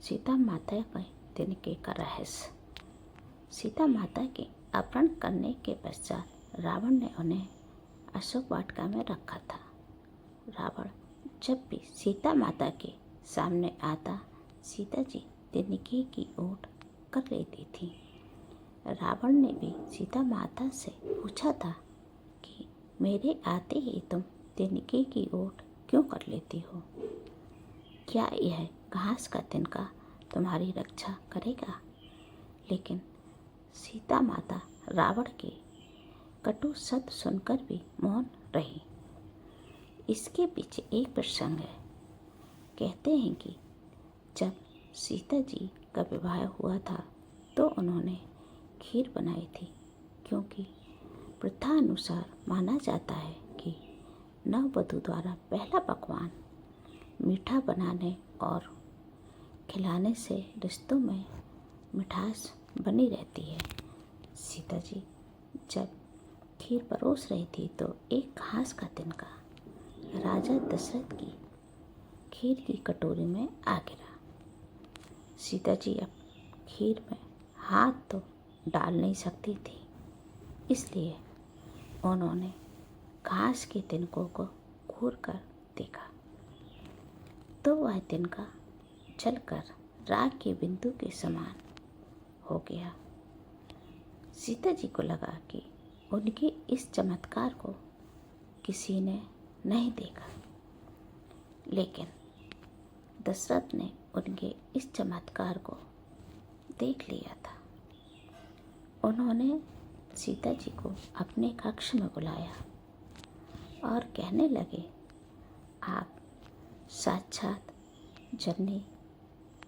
सीता माता के तिनके का रहस्य। सीता माता के अपहरण करने के पश्चात रावण ने उन्हें अशोक वाटिका में रखा था। रावण जब भी सीता माता के सामने आता, सीता जी तिनके की ओट कर लेती थी। रावण ने भी सीता माता से पूछा था कि मेरे आते ही तुम तिनके की ओट क्यों कर लेती हो? क्या यह घास का तिनका तुम्हारी रक्षा करेगा? लेकिन सीता माता रावण के कटु शब्द सुनकर भी मौन रही। इसके पीछे एक प्रसंग है। कहते हैं कि जब सीता जी का विवाह हुआ था तो उन्होंने खीर बनाई थी, क्योंकि प्रथा अनुसार माना जाता है कि नववधू द्वारा पहला पकवान मीठा बनाने और खिलाने से रिश्तों में मिठास बनी रहती है। सीता जी जब खीर परोस रही थी तो एक घास का तिनका राजा दशरथ की खीर की कटोरी में आ गिरा। सीता जी अब खीर में हाथ तो डाल नहीं सकती थी, इसलिए उन्होंने घास के तिनकों को घूर कर देखा तो वह तिनका जलकर राख के बिंदु के समान हो गया। सीता जी को लगा कि उनके इस चमत्कार को किसी ने नहीं देखा, लेकिन दशरथ ने उनके इस चमत्कार को देख लिया था। उन्होंने सीता जी को अपने कक्ष में बुलाया और कहने लगे, आप साक्षात जननी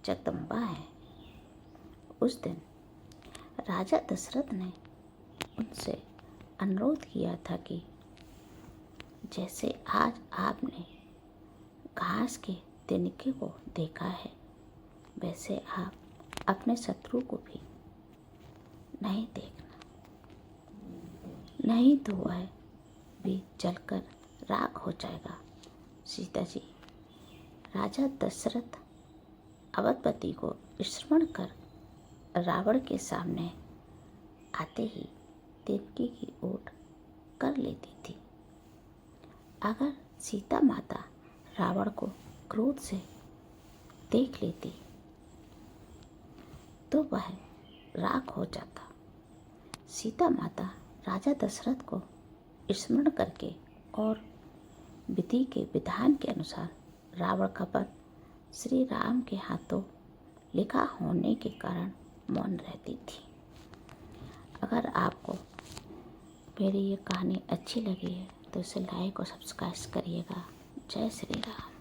जगदम्बा हैं। उस दिन राजा दशरथ ने उनसे अनुरोध किया था कि जैसे आज आपने घास के तिनके को देखा है, वैसे आप अपने शत्रु को भी नहीं देखना, नहीं तो वह भी जलकर राख हो जाएगा। सीता जी राजा दशरथ अवधपति को स्मरण कर रावण के सामने आते ही तिनके की ओट कर लेती थी। अगर सीता माता रावण को क्रोध से देख लेती तो वह राख हो जाता। सीता माता राजा दशरथ को स्मरण करके और विधि के विधान के अनुसार रावण का वध श्री राम के हाथों लिखा होने के कारण मौन रहती थी। अगर आपको मेरी ये कहानी अच्छी लगी है तो इसे लाइक और सब्सक्राइब करिएगा। जय श्री राम।